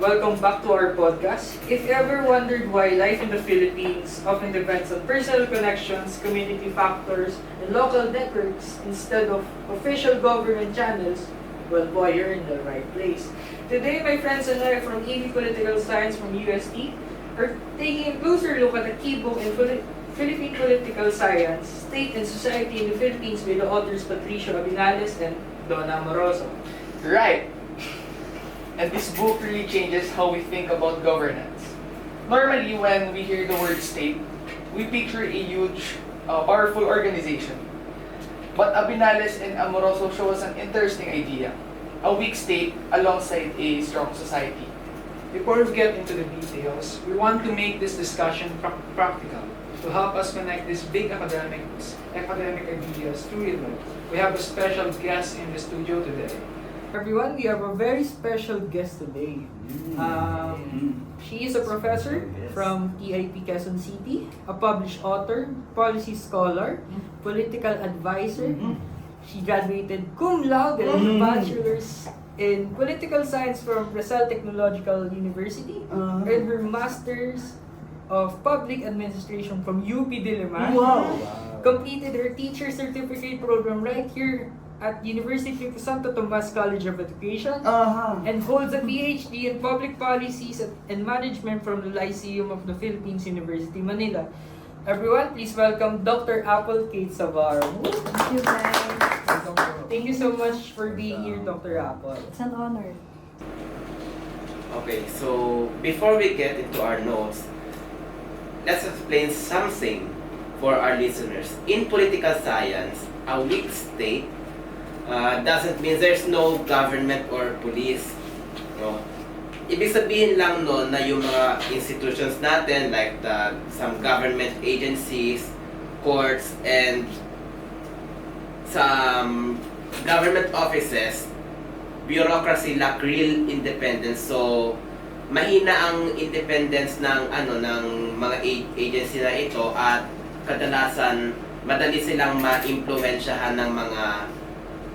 Welcome back to our podcast. If you ever wondered why life in the Philippines often depends on personal connections, community factors, and local networks instead of official government channels, well boy, you're in the right place. Today, my friends and I from EV Political Science from UST are taking a closer look at a key book in Philippine political science, state and society in the Philippines by the authors Patricio Abinales and Donna Amoroso. Right. And this book really changes how we think about governance. Normally, when we hear the word state, we picture a huge, powerful organization. But Abinales and Amoroso show us an interesting idea. A weak state alongside a strong society. Before we get into the details, we want to make this discussion practical to help us connect these big academic ideas to real life. We have a special guest in the studio today. Everyone, we have a very special guest today. She is a professor from TIP Quezon City, a published author, policy scholar, political advisor. She graduated cum laude with a bachelor's in political science from Rizal Technological University, and her master's of public administration from UP Diliman. Completed her teacher certificate program right here at University of Santo Tomas College of Education, and holds a PhD in public policies and management from the Lyceum of the Philippines, University, Manila. Everyone, please welcome Dr. Apple Kate Savaro. Thank you, guys. Thank you so much for being here, Dr. Apple. It's an honor. Okay, so before we get into our notes, let's explain something for our listeners. In political science, a weak state doesn't mean there's no government or police. No? Ibig sabihin lang no na yung mga institutions natin like some government agencies, courts, and some government offices, bureaucracy lack real independence. So mahina ang independence ng ng mga agency na ito at kadalasan madali silang ma-impluwensyahan ng mga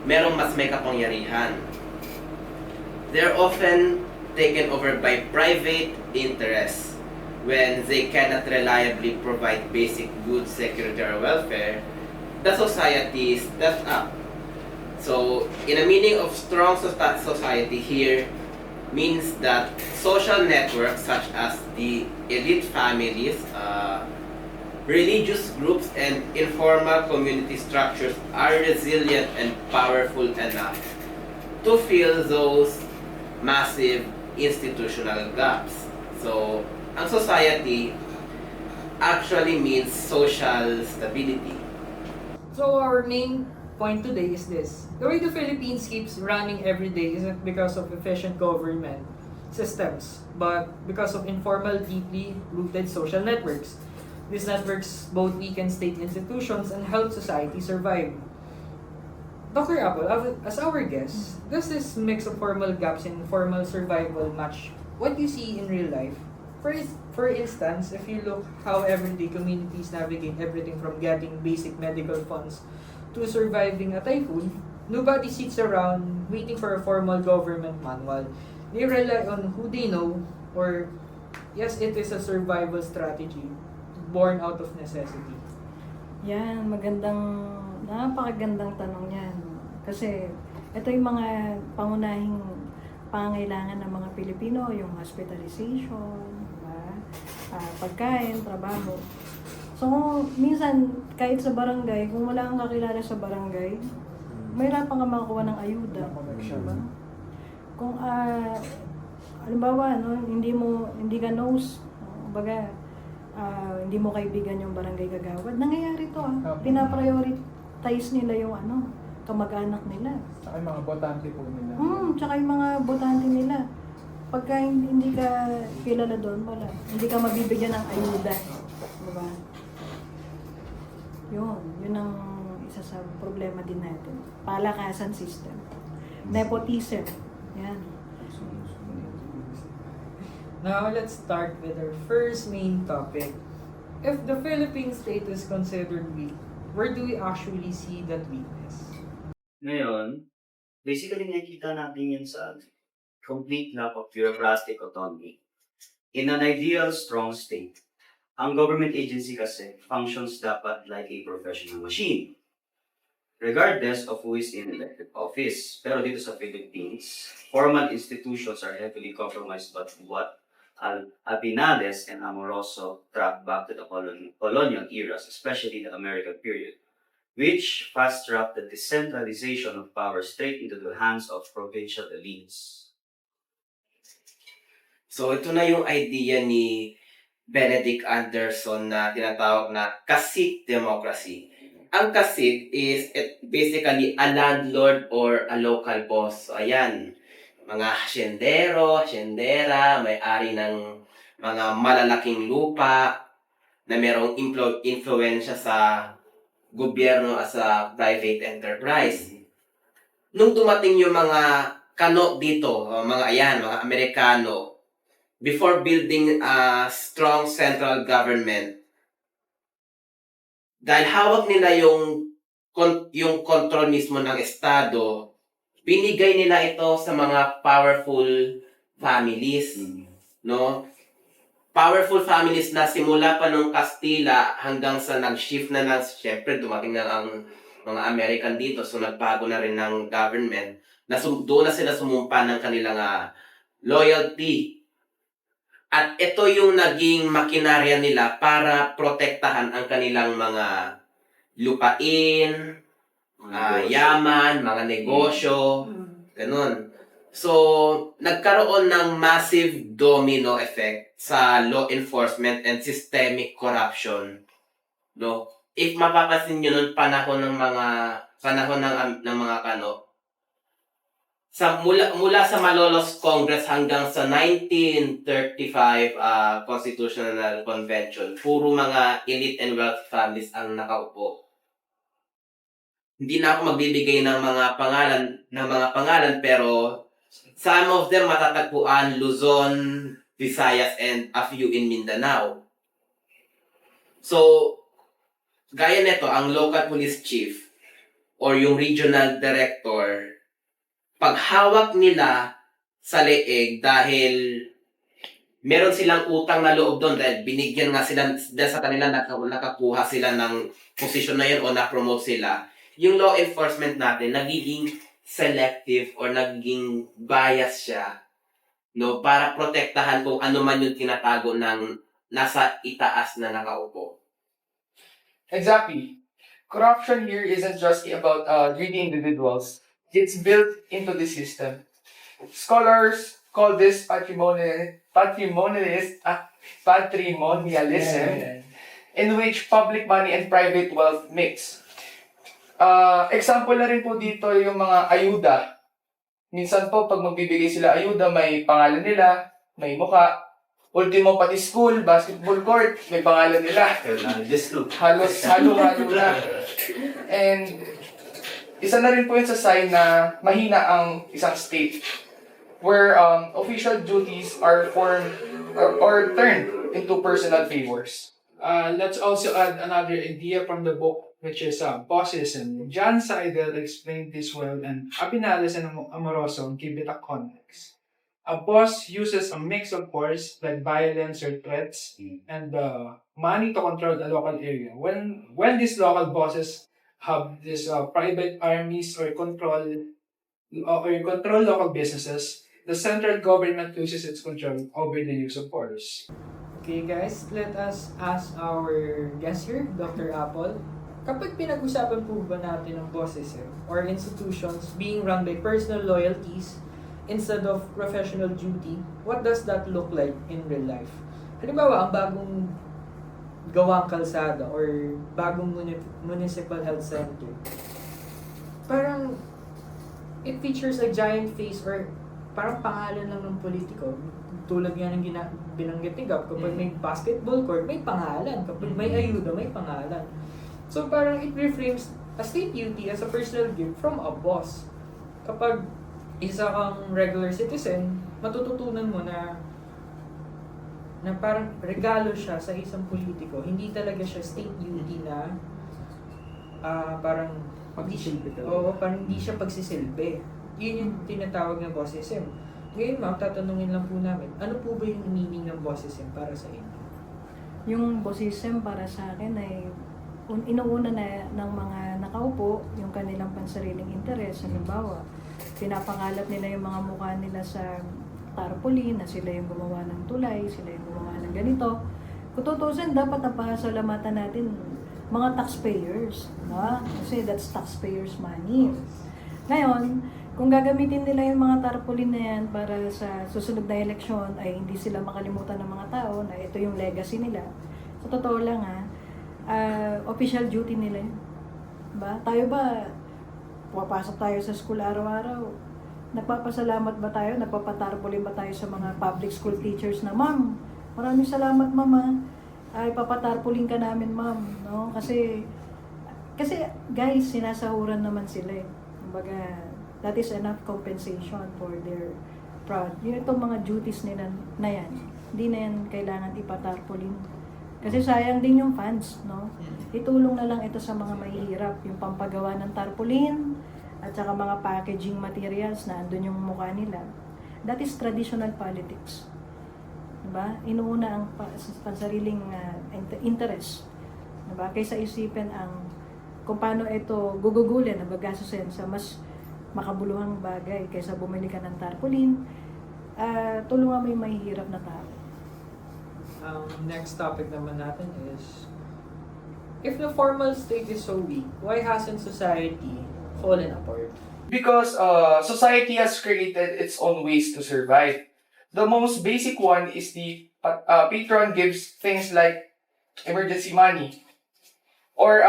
merong mas may kapangyarihan. They're often taken over by private interests when they cannot reliably provide basic goods, security, or welfare. The society steps up. So, in a meaning of strong society here means that social networks such as the elite families, religious groups, and informal community structures are resilient and powerful enough to fill those massive institutional gaps. So, ang society actually means social stability. So our main point today is this. The way the Philippines keeps running every day isn't because of efficient government systems, but because of informal, deeply rooted social networks. These networks both weaken state institutions and help society survive. Dr. Apple, as our guest, does this mix of formal gaps and informal survival match what you see in real life? For instance, if you look how everyday communities navigate everything from getting basic medical funds to surviving a typhoon, nobody sits around waiting for a formal government manual. They rely on who they know, or yes, it is a survival strategy born out of necessity. Yan, napakagandang tanong yan. Kasi ito yung mga pangunahing pangangailangan ng mga Pilipino, yung hospitalization, diba? Pagkain, trabaho. So, minsan, kahit sa barangay, kung wala kang kakilala sa barangay, mahirapan ka makakuha ng ayuda. Diba? Kung, halimbawa, no, hindi ka knows, baga, hindi mo kaibigan yung barangay kagawad. Nangyayari to pinaprioritize nila yung kamag-anak nila. Tsaka yung mga botante po nila. Tsaka yung mga botante nila. Pagka hindi ka kilala doon, wala. Hindi ka mabibigyan ng ayuda. Diba? Yun ang isa sa problema din natin. Palakasan system. Nepotism. Yan. Now, let's start with our first main topic. If the Philippine state is considered weak, where do we actually see that weakness? Ngayon, basically nakikita natin yan sa complete lack of bureaucratic autonomy. In an ideal strong state, ang government agency kasi functions dapat like a professional machine, regardless of who is in elected office. Pero dito sa Philippines, formal institutions are heavily compromised by what Abinales and Amoroso track back to the colonial eras, especially the American period, which fast-tracked the decentralization of power straight into the hands of provincial elites. So ito na yung idea ni Benedict Anderson na tinatawag na cacique democracy. Ang cacique is basically a landlord or a local boss. So ayan, mga hasyendero, hasyendera, may-ari ng mga malalaking lupa na merong influensya sa gobyerno as a private enterprise. Nung dumating yung mga kano dito, mga Amerikano, before building a strong central government, dahil hawak nila yung control mismo ng estado, binigay nila ito sa mga powerful families, no? Powerful families na simula pa nung Kastila hanggang sa nag-shift na syempre dumating na ang mga American dito, so nagbago na rin ng government, na doon na sila sumumpa ng kanilang loyalty. At ito yung naging makinarya nila para protektahan ang kanilang mga lupain, yaman, mga negosyo, ganun. So, nagkaroon ng massive domino effect sa law enforcement and systemic corruption. No? If mapapansin nyo noon panahon ng mga kano, mula sa Malolos Congress hanggang sa 1935 Constitutional Convention, puro mga elite and wealthy families ang nakaupo. Hindi na ako magbibigay ng mga pangalan, pero some of them matatagpuan Luzon, Visayas, and a few in Mindanao. So, gaya nito, ang local police chief or yung regional director, paghawak nila sa leeg dahil meron silang utang na loob doon dahil binigyan nga sila dahil sa kanila nakakuha sila ng posisyon na yun o na-promote sila, yung law enforcement natin nagiging selective or nagiging bias siya, no, para protektahan kung ano man yung tinatago ng nasa itaas na nakaupo. Exactly. Corruption here isn't just about greedy individuals. It's built into the system. Scholars call this patrimonialism, in which public money and private wealth mix. Example na rin po dito yung mga ayuda. Minsan po, pag magbibigay sila ayuda, may pangalan nila, may mukha. Ultimo pati school, basketball court, may pangalan nila. Halos halo-halo na. And isa na rin po yun sa sign na mahina ang isang state where official duties are formed or turned into personal favors. Let's also add another idea from the book, which is bossism. John Seidel explained this well, and Abinales and Amoroso give it a context. A boss uses a mix of force, like violence or threats, and money to control the local area. When these local bosses have these private armies or control local businesses, the central government loses its control over the use of force. Okay guys, let us ask our guest here, Dr. Apple. Kapag pinag-usapan po ba natin ang bosses or institutions being run by personal loyalties instead of professional duty, what does that look like in real life? Halimbawa, ang bagong gawang kalsada or bagong municipal health center, parang it features a giant face or parang pangalan lang ng politiko. Tulad nga ng binanggit ni Gab, kapag may basketball court, may pangalan. Kapag may ayuda, may pangalan. So parang it reframes a state duty as a personal gift from a boss. Kapag isa kang regular citizen, matututunan mo na parang regalo siya sa isang politiko. Hindi talaga siya state duty na parang Pagsisilbi talaga. Oo, parang hindi siya pagsisilbi. Yun yung tinatawag na bossism. Ngayon ma'am, tatanungin lang po namin, ano po ba yung meaning ng bossism para sa inyo? Yung bossism para sa akin ay inuuna na ng mga nakaupo yung kanilang pansariling interes. Halimbawa, pinapangalat nila yung mga mukha nila sa tarpaulin na sila yung gumawa ng tulay, sila yung gumawa ng ganito. Kung tutusin, dapat napasalamatan natin mga taxpayers. No? Kasi that's taxpayers' money. Ngayon, kung gagamitin nila yung mga tarpaulin na yan para sa susunod na eleksyon ay hindi sila makalimutan ng mga tao na ito yung legacy nila. Sa totoo lang official duty nila yun. Ba? Tayo ba, pumapasok tayo sa school araw-araw, nagpapasalamat ba tayo, nagpapatarpaulin ba tayo sa mga public school teachers na, ma'am, maraming salamat mama, ay papatarpaulin ka namin ma'am, no? Kasi guys, sinasahuran naman sila eh. Kumbaga, that is enough compensation for their proud. Yung itong mga duties nila na yan, hindi na yan kailangan ipatarpaulin. Kasi sayang din yung funds, no? Itulong na lang ito sa mga mahihirap, yung pampagawa ng tarpaulin, at saka mga packaging materials na andun yung mukha nila. That is traditional politics. Diba? Inuuna ang pansariling interest. Diba? Kaysa isipin kung paano ito gugugulin, nabagastusin sa mas makabuluhang bagay kaysa bumili ka ng tarpaulin, tulungan mo yung mahihirap na tao. Next topic naman natin is, if the formal state is so weak, why hasn't society fallen apart? Because society has created its own ways to survive. The most basic one is the patron gives things like emergency money. Or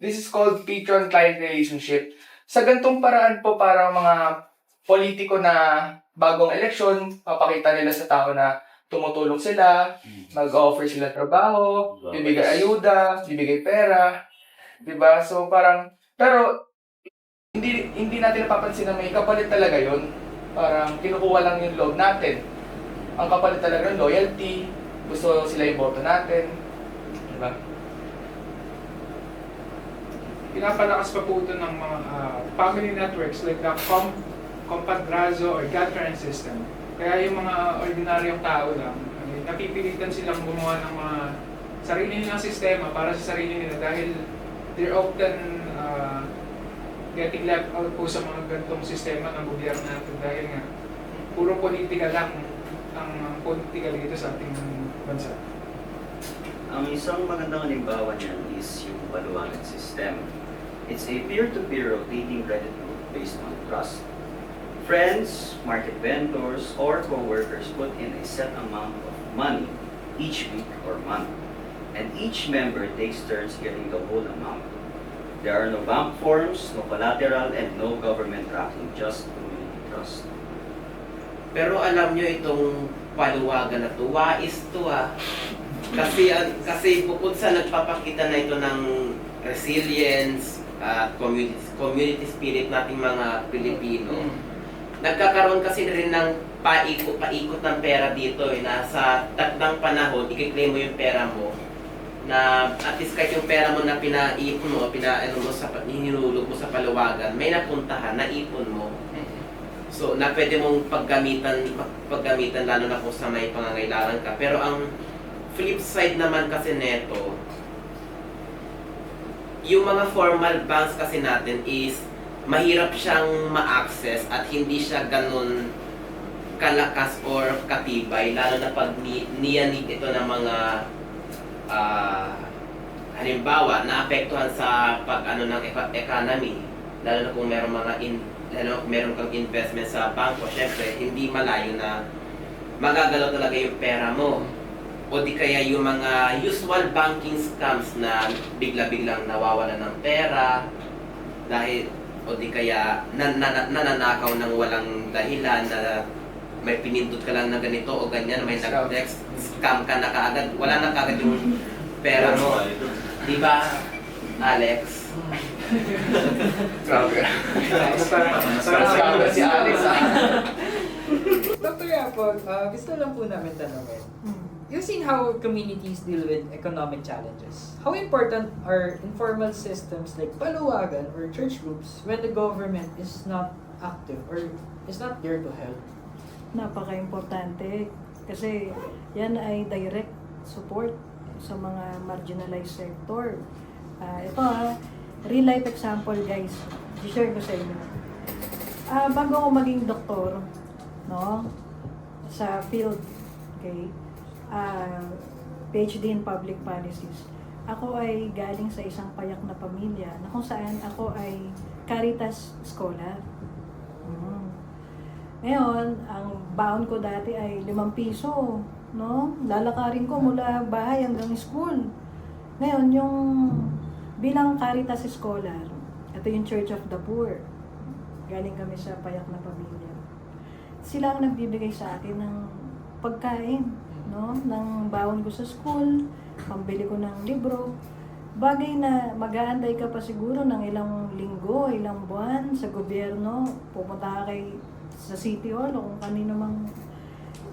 this is called patron-client relationship. Sa gantong paraan po para mga politiko na bagong eleksyon, papakita nila sa tao na tumutulong sila, mag-offer sila trabaho, bibigay ayuda, bibigay pera, 'di ba? So parang pero hindi natin napapansin na may kapalit talaga 'yon. Parang kinukuha lang yung loob natin. Ang kapalit talaga ng loyalty, gusto sila yung boto natin, 'di ba? Pinapalakas pa po ito ng mga family networks like the Compadrazo or Godparent system. Kaya yung mga ordinaryong tao lang, napipilitan silang gumawa ng mga sarili nilang sistema para sa sarili nila dahil they're often getting left out po sa mga gantong sistema ng gobyerno natin dahil nga puro politika lang ang politika dito sa ating bansa. Ang isang magandang halimbawa niyan is yung Paluangan system. It's a peer-to-peer rotating credit group based on trust. Friends, market vendors, or co-workers put in a set amount of money each week or month, and each member takes turns getting the whole amount. There are no bank forms, no collateral, and no government tracking, just community trust. Pero alam nyo itong paluwagan na to, wais to Kasi bukod sa nagpapakita na ito ng resilience at community spirit nating mga Pilipino, nagkakaroon kasi rin ng paikot ng pera dito na sa takdang panahon, i-claim mo yung pera mo na at least kahit yung pera mo na pinaipon mo, hinulog mo sa paluwagan, may napuntahan, naipon mo. So, na pwede mong paggamitan lalo na kung sa may pangangailangan ka. Pero ang flip side naman kasi neto, yung mga formal banks kasi natin is mahirap siyang ma-access at hindi siya ganun kalakas or katibay, lalo na pag niyanig ito ng mga halimbawa naapektuhan sa pag-ano ng economy, lalo na kung meron kang investment sa bangko. Syempre hindi malayo na magagalaw talaga yung pera mo, o di kaya yung mga usual banking scams na bigla-biglang nawawala ng pera dahil, o di kaya nananakaw ng walang dahilan na may pinindot ka lang na ganito o ganyan, may nag-text, scam ka na kaagad, wala na kaagad yung pera mo. Di ba, Alex? Grabe. Parang si Alex. Dr. Apple, gusto lang po namin tanongin. You've seen how communities deal with economic challenges. How important are informal systems like paluwagan or church groups when the government is not active or is not there to help? Napaka-importante kasi yan ay direct support sa mga marginalized sector. Ito real life example guys, i-share ko sa inyo. Bago ako maging doktor, no, sa field, okay, PhD in Public Policies, ako ay galing sa isang payak na pamilya na kung saan ako ay Caritas Scholar. Ngayon, ang baon ko dati ay 5 piso, no? Lalakarin ko mula bahay hanggang school. Ngayon, yung bilang Caritas Scholar, ito yung Church of the Poor. Galing kami sa payak na pamilya. Sila ang nagbibigay sa akin ng pagkain, no? Ng baon ko sa school, pambili ko ng libro. Bagay na mag-aanday ka pa siguro ng ilang linggo, ilang buwan sa gobyerno, pupunta ka sa City Hall o kung kanino mang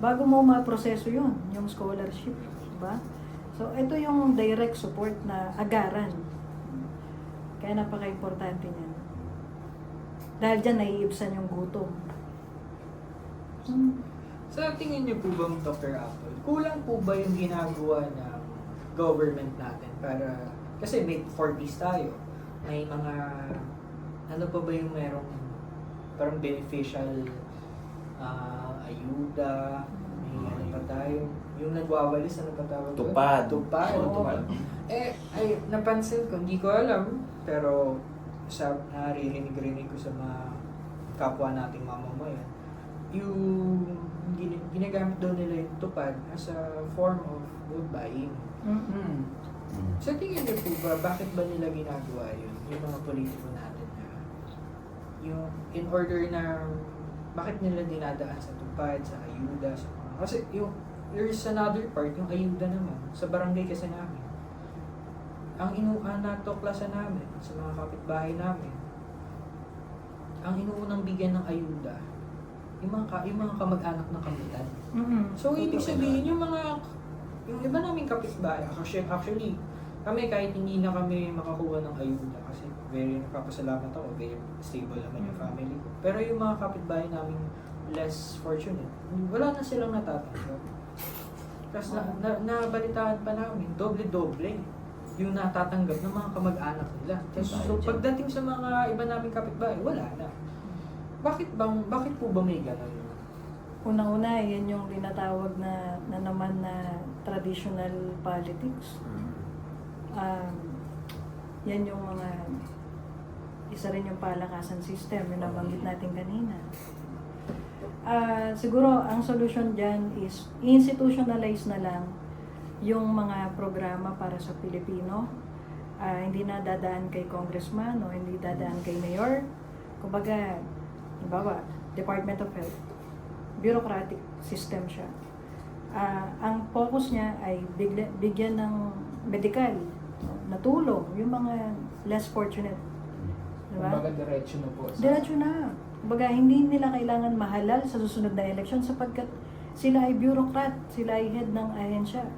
bago mo maproseso yun, yung scholarship, diba? So, ito yung direct support na agaran. Kaya napaka-importante niyan. Dahil dyan naiibsan yung gutom. Sa tingin niyo po ba, Dr. Apple, kulang po ba yung ginagawa ng government natin para, kasi may 40s tayo, may mga, ano pa ba yung merong parang beneficial ayuda, may ano pa tayo, yung nagwawalis, ano pa tawag doon? Tupad. Tupad. Oo, Oo. tupad. Ay, napansin ko, hindi ko alam, pero naririnig ko sa mga kapwa nating mamamayan, yung ginagamit daw nila yung tupad as a form of vote buying. Sa tingin niyo po ba, bakit ba nila ginagawa yun, yung mga politiko natin na, yung in order na, bakit nila dinadaan sa tupad, sa ayuda, sa mga, kasi yung, there's another part, yung ayuda naman, sa barangay kasi namin, ang natuklasan namin, sa mga kapitbahay namin, ang inuunang bigyan ng ayuda, yung mga kamag-anak ng kampitan. So, ibig sabihin, yung iba naming kapitbahay, actually, kami kahit hindi na kami makakuha ng ayuda kasi very nagpapasalamat ako, very stable naman yung family ko. Pero yung mga kapitbahay namin less fortunate, wala na silang natatanggap. Kasi nabalitaan pa namin, doble-doble yung natatanggap ng mga kamag-anak nila. So, pagdating sa mga iba naming kapitbahay, wala na. Bakit po ba may gano'n? Unang-una, yan yung tinatawag na naman na traditional politics. Yan yung isa rin yung palakasan system, yung nabanggit natin kanina. Siguro, ang solution dyan is institutionalize na lang yung mga programa para sa Pilipino. Hindi na dadaan kay congressman o hindi dadaan kay mayor. Kumbaga, halimbawa, Department of Health, bureaucratic system siya. Ang focus niya ay bigyan ng medical na tulong, yung mga less fortunate. Diba? Kumbaga diretso na po. Diretso na. Kumbaga, hindi nila kailangan mahalal sa susunod na eleksyon sapagkat sila ay bureaucrat, sila ay head ng ahensya.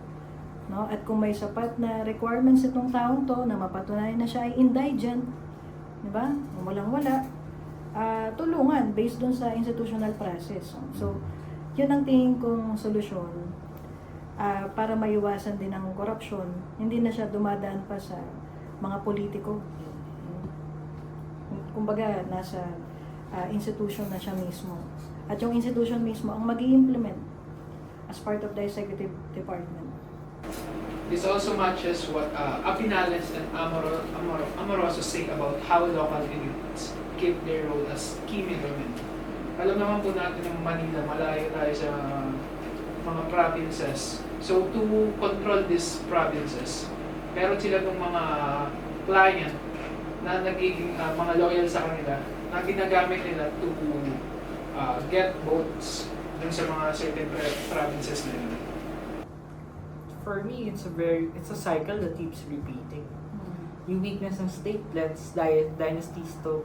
No? At kung may sapat na requirements itong taong to na mapatunayan na siya ay indigent, diba? Walang-wala, tulungan based dun sa institutional process. So, yun ang tingin kong solusyon para maiwasan din ang korupsyon. Hindi na siya dumadaan pa sa mga politiko. Kumbaga, nasa institution na siya mismo. At yung institution mismo ang mag-i-implement as part of the executive department. This also matches what Apinales and Amoroso say about how local elites keep their role as key middlemen. Alam naman po natin ng Manila, malayo tayo sa mga provinces. So to control these provinces, meron sila ng mga client na nagiging mga loyal sa kanila na ginagamit nila to get votes dun sa mga certain provinces na yun. For me, it's a cycle that keeps repeating. Yung weakness ng state lets dynasties to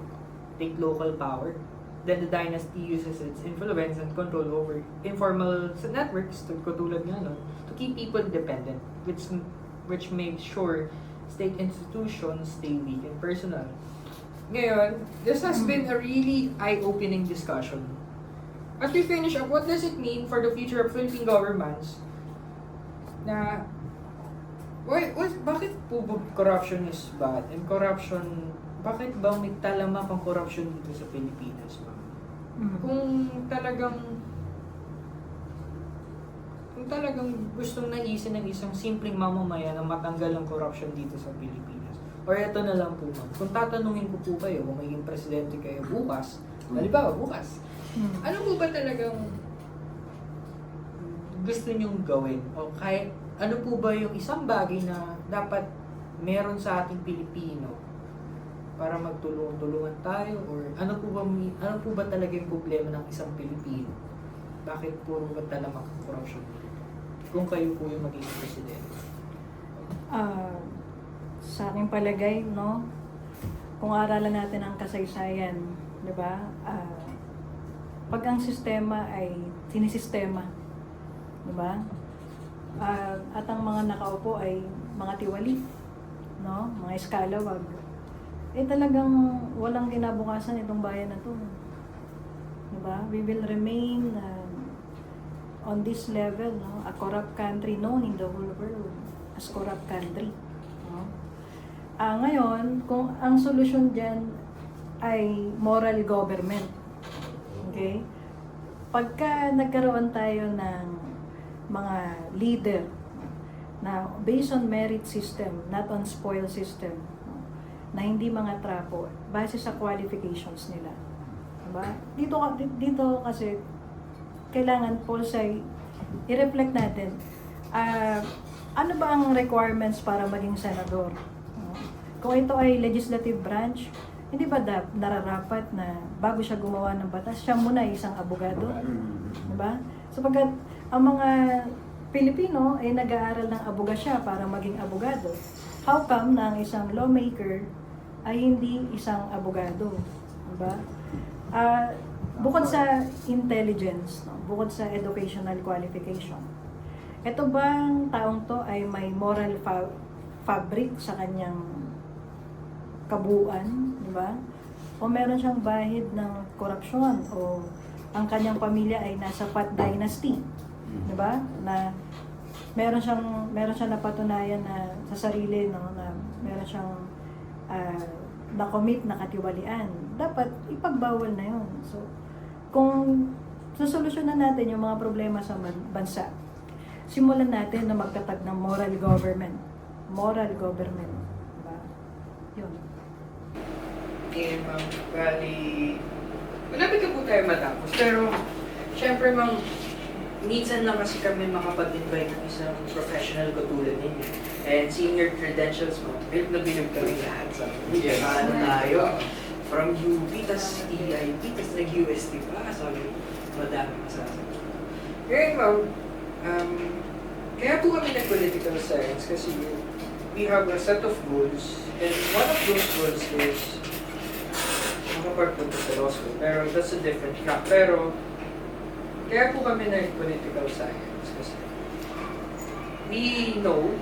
take local power. then the dynasty uses its influence and control over informal networks, katulad nga nun, to keep people dependent, which makes sure state institutions stay weak and personal. Ngayon, this has been a really eye-opening discussion. As we finish up, what does it mean for the future of Philippine governments na bakit po corruption is bad? And corruption, bakit ba may talamak ang corruption dito sa Pilipinas, ma'am? Kung talagang gustong naisin ng isang simpleng mamamayan na matanggal ang corruption dito sa Pilipinas. Or eto na lang po, ma'am. Kung tatanungin ko po kayo kung maging presidente kayo bukas, halimbawa bukas, ano po ba talagang gusto nyong gawin? O kahit ano po ba yung isang bagay na dapat meron sa ating Pilipino para magtulungan tayo? Or ano po ba talaga yung problema ng isang Pilipino? Bakit puro ba talamak ang corruption? Kung kayo po yung magiging presidente. Sa aking palagay, no, kung aralan natin ang kasaysayan, di ba, pag ang sistema ay sinisistema, di ba, at ang mga nakaupo ay mga tiwali, no, mga eskalawag, talagang walang kinabukasan itong bayan na to. Di ba? We will remain on this level, no, a corrupt country known in the whole world as corrupt country. No? Ngayon, kung ang solusyon dyan ay moral government, okay? Pagka nagkaroon tayo ng mga leader na based on merit system, not on spoil system, no? Na hindi mga trapo, base sa qualifications nila. Diba? Dito kasi, kailangan po i-reflect natin, ano ba ang requirements para maging senador? Kung ito ay legislative branch, hindi ba nararapat na bago siya gumawa ng batas, siya muna ay isang abogado? Diba? Sapagkat ang mga Pilipino ay nag-aaral ng abogasya para maging abogado. How come na ang isang lawmaker ay hindi isang abogado? Diba? Bukod sa intelligence, no? Bukod sa educational qualification, ito bang taong to ay may moral fabric sa kanyang kabuuan, di ba? O meron siyang bahid ng korupsyon, o ang kanyang pamilya ay nasa Pat Dynasty, di ba? Na meron siyang napatunayan na sa sarili, no, na meron siyang na-commit na katiwalian. Dapat ipagbawal na 'yon. So, kung susolusyonan natin yung mga problema sa bansa, simulan natin na magtatag ng moral government. Moral government. Diba? Yun. Okay, ma'am. Bali, malapit na po tayo matapos. Pero, syempre, ma'am, minsan lang kasi kami makapag-invite ng isang professional katulad ninyo. And senior credentials mo, bilib na bilib kami lahat sa Yes. ano tayo. From UP, tas EIP, tas nag-UST pa. Sorry, madami masasabi. Ngayon, ma'am, kaya po kami nag-political science kasi we have a set of goals. And one of those goals is makapagpunta sa law school. Pero that's a different track. Pero, kaya po kami nag-political science kasi we know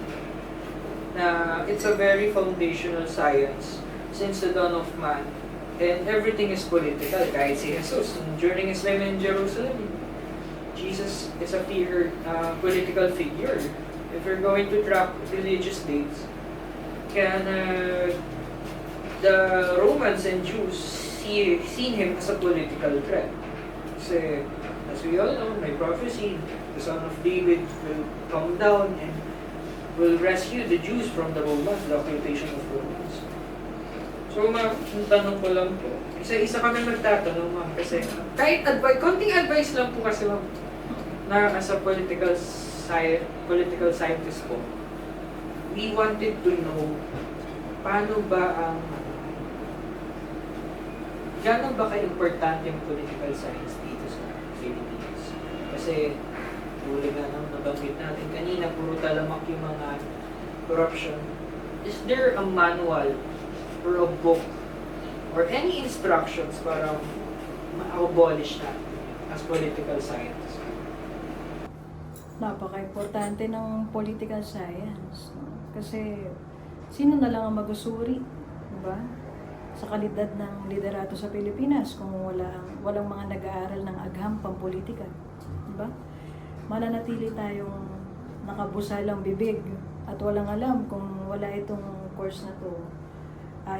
na it's a very foundational science since the dawn of man, and everything is political. Kahit si Jesus, during his time in Jerusalem, Jesus is a political figure. If you're going to track religious dates, can the Romans and Jews seen him as a political threat. Kasi, as we all know, may prophecy, the son of David will come down and will rescue the Jews from the Romans, the occupation of Romans. So, ma'am, yung tanong ko lang po, isa-isa kami magtatanong, ma'am, kasi kahit konting advice lang po kasi, ma'am, na as a political scientist po, we wanted to know gano'n ba ka-importante yung political science dito sa Philippines? Kasi, tulad nga nang nabanggit natin kanina, puro talamak yung mga corruption. Is there a manual or a book or any instructions para ma-abolish that as political science? Napaka-importante ng political science. No? Kasi sino na lang ang magusuri, di ba? Sa kalidad ng liderato sa Pilipinas kung walang mga nag-aaral ng agham pampolitika, di ba? Mananatili tayong nakabusalang bibig at walang alam kung wala itong course na to.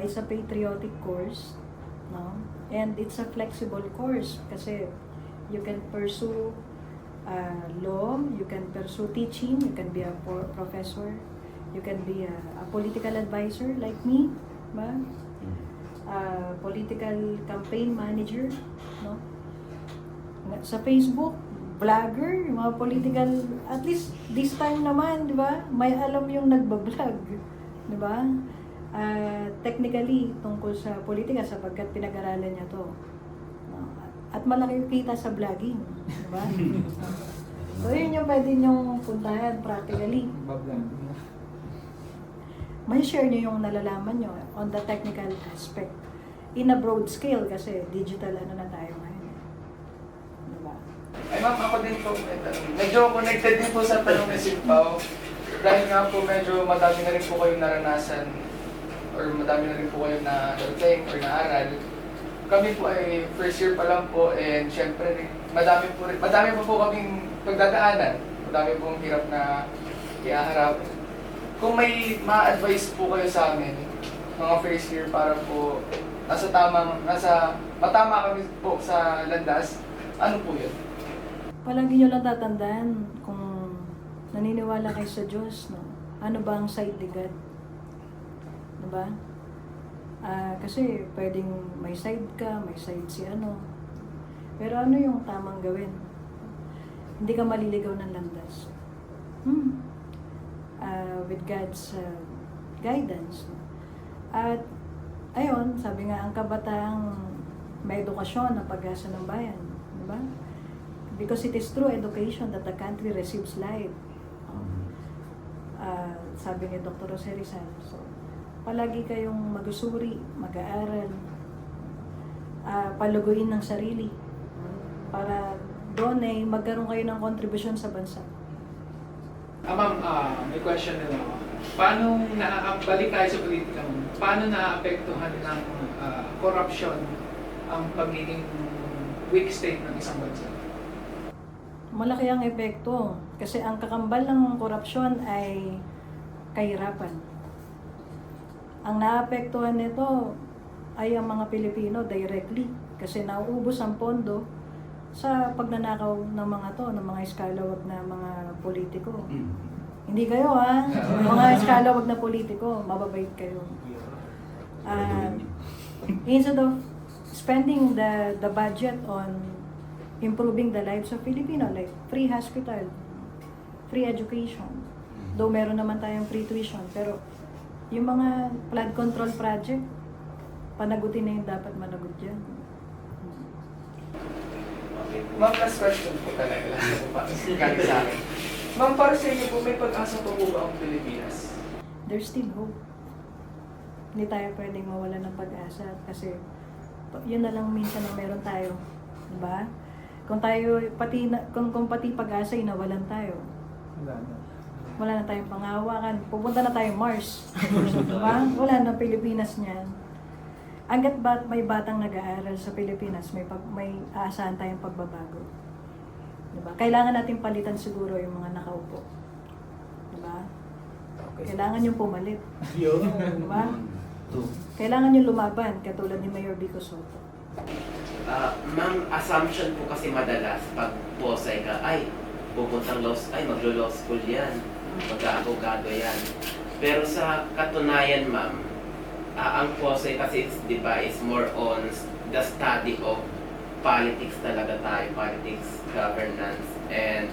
It's a patriotic course, no? And it's a flexible course kasi you can pursue law, you can pursue teaching, you can be a professor, you can be a political advisor like me, ba? Political campaign manager, no? Sa Facebook, vlogger, yung mga political, at least this time naman, di ba? May alam yung nagbablog, di ba? Technically, tungkol sa politika sapagkat pinag-aralan niya to. No? At malaki yung kita sa vlogging, di ba? So yun yung pwede niyong puntahan practically. May share niyo yung nalalaman niyo on the technical aspect. In a broad scale kasi digital ano na tayo ngayon. Diba? Ay ma'am, ako din po, medyo connected din po sa tanong ni Sid Pao. Dahil nga po medyo madami na rin po kayong naranasan or madami na rin po kayong na-dating or na-aral. Kami po ay first year pa lang po and syempre madami pa po kaming pagdadaanan. Madami pong hirap na iaharap. Kung may ma-advise po kayo sa amin, mga first year para po matama kami po sa landas, ano po yun? Palagi nyo lang tatandaan kung naniniwala kayo sa Diyos, no? Ano ba ang side ni God? Diba? Kasi pwedeng may side ka, may side si ano. Pero ano yung tamang gawin? Hindi ka maliligaw ng landas. With God's guidance. At ayun, sabi nga, ang kabataang may edukasyon ang pag-asa ng bayan. Diba? Because it is through education that the country receives light. Sabi ni Dr. Jose Rizal. So, palagi kayong magusuri, mag-aaral, paluguin ng sarili para doon ay magkaroon kayo ng kontribusyon sa bansa. Ma'am, may question na lang ako. Paano balik tayo sa politika mo? Paano naapektuhan ng corruption ang pagiging weak state ng isang bansa? Malaki ang epekto kasi ang kakambal ng korupsyon ay kahirapan. Ang naapektuhan nito ay ang mga Pilipino directly kasi nauubos ang pondo sa pagnanakaw ng mga ng mga eskalawag na mga politiko. Hindi kayo mga eskalawag na politiko, mababait kayo. Instead of spending the budget on improving the lives of Filipino, like free hospital, free education. Though meron naman tayong free tuition, pero yung mga flood control project, panagutin na yung dapat managot dyan. Ma'am, last question po talaga. Galing sa akin. Ma'am, para sa inyo po, may pag-asa po ba ang Pilipinas? There's still hope. Hindi tayo pwedeng mawala ng pag-asa kasi yun na lang minsan na meron tayo. Diba? Kung tayo, kung pati pag-asa, inawalan tayo. Wala na tayong panghawakan. Pupunta na tayo Mars. Diba? Wala na Pilipinas niyan. Hanggat may batang nag-aaral sa Pilipinas, may aasahan tayong pagbabago. Diba? Kailangan natin palitan siguro yung mga nakaupo. Diba? Kailangan yung pumalit. Diba? Kailangan yung lumaban, katulad ni Mayor Vico Soto. Ma'am, assumption po kasi madalas pag posay ka, ay, pupuntang maglo-law school yan, mag-aabogado yan. Pero sa katunayan, ma'am, ang posay kasi, di ba, is more on the study of politics talaga tayo, politics, governance, and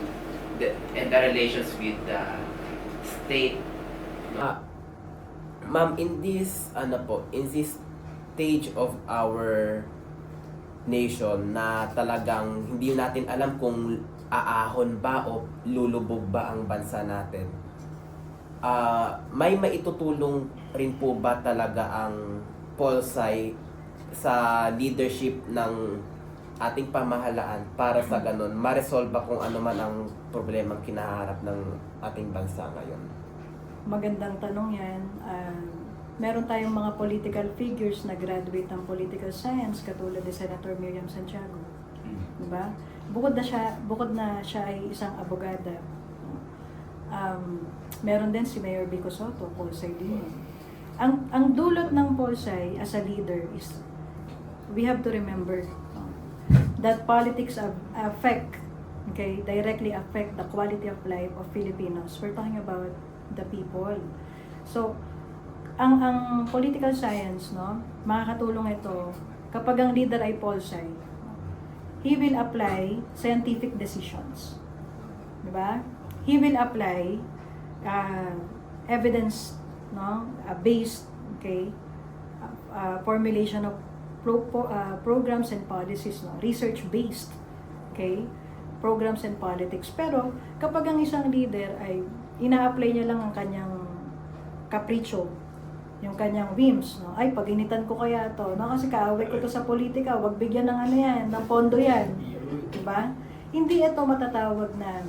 the relations with the state. Ma'am, in this stage of our nation na talagang hindi natin alam kung aahon ba o lulubog ba ang bansa natin, may maitutulong rin po ba talaga ang Polsci sa leadership ng ating pamahalaan para sa ganun ma-resolve kung ano man ang problemang kinaharap ng ating bansa ngayon? Magandang tanong yan. Meron tayong mga political figures na graduate ng political science katulad ni Senator Miriam Santiago. Diba? Bukod na siya ay isang abogada. Meron din si Mayor Vico Soto, Polsay din. Ang dulot ng Polsay as a leader is we have to remember that politics directly affect the quality of life of Filipinos. We're talking about the people. So, ang political science, no, makakatulong ito kapag ang leader ay Polsay. He will apply scientific decisions. Diba? He will apply evidence, no, based, formulation of programs and policies, no, research based, programs and politics. Pero kapag ang isang leader ay ina-apply niya lang ang kanyang kapritsyo, yung kanyang whims, no? Ay, pag-initan ko kaya to, no? Kasi kaaway ko to sa politika, wag bigyan ng ano yan, ng pondo yan. Diba? Hindi ito matatawag na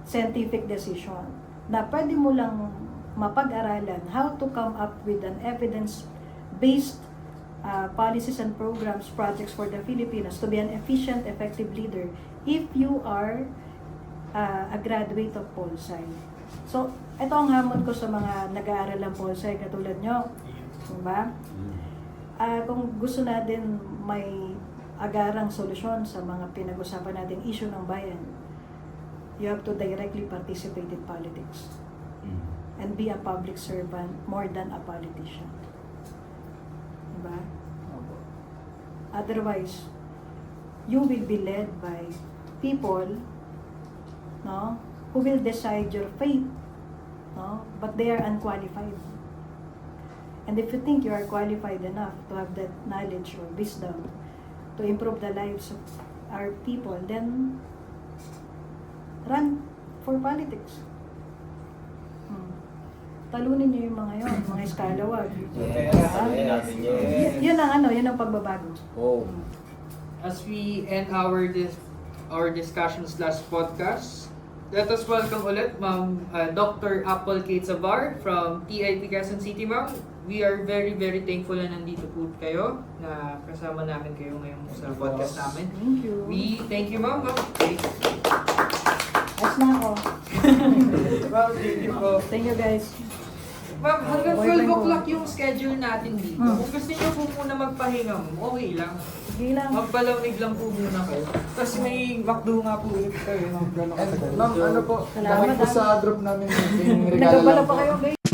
scientific decision na pwede mo lang mapag-aralan how to come up with an evidence-based policies and programs, projects for the Filipinos to be an efficient, effective leader if you are a graduate of Polsay. So, ito ang hamon ko sa mga nag-aaral ng Polsay katulad nyo. Diba? Kung gusto natin may agarang solusyon sa mga pinag-usapan nating issue ng bayan, you have to directly participate in politics and be a public servant more than a politician. Diba? Otherwise, you will be led by people, no, who will decide your fate, no, but they are unqualified. And if you think you are qualified enough to have that knowledge or wisdom to improve the lives of our people, then run for politics. Talunin niyo yung mga yon, mga eskalawag. Yun ang pagbabago. Oh. As we end our discussions last podcast, let us welcome ulit Ma'am Dr. Apple Kate Zavar from TIP Quezon City, Ma'am. We are very, very thankful na nandito po kayo, na kasama namin kayo ngayon sa podcast namin. Thank you. We thank you, Ma'am. As na ako. Ma'am, thank you po. Thank you, guys. Ma'am, hanggang Boyfriend 12 ko. o'clock yung schedule natin dito. Kung gusto niyo po muna magpahinga, okay lang. Sige lang. Magpalamig lang po muna kayo. Tapos may McDo nga po ulit kayo. Ma'am, ano po, Salamat, dahil po sa drop namin yung regalo Nagabala lang pa po. kayo, guys.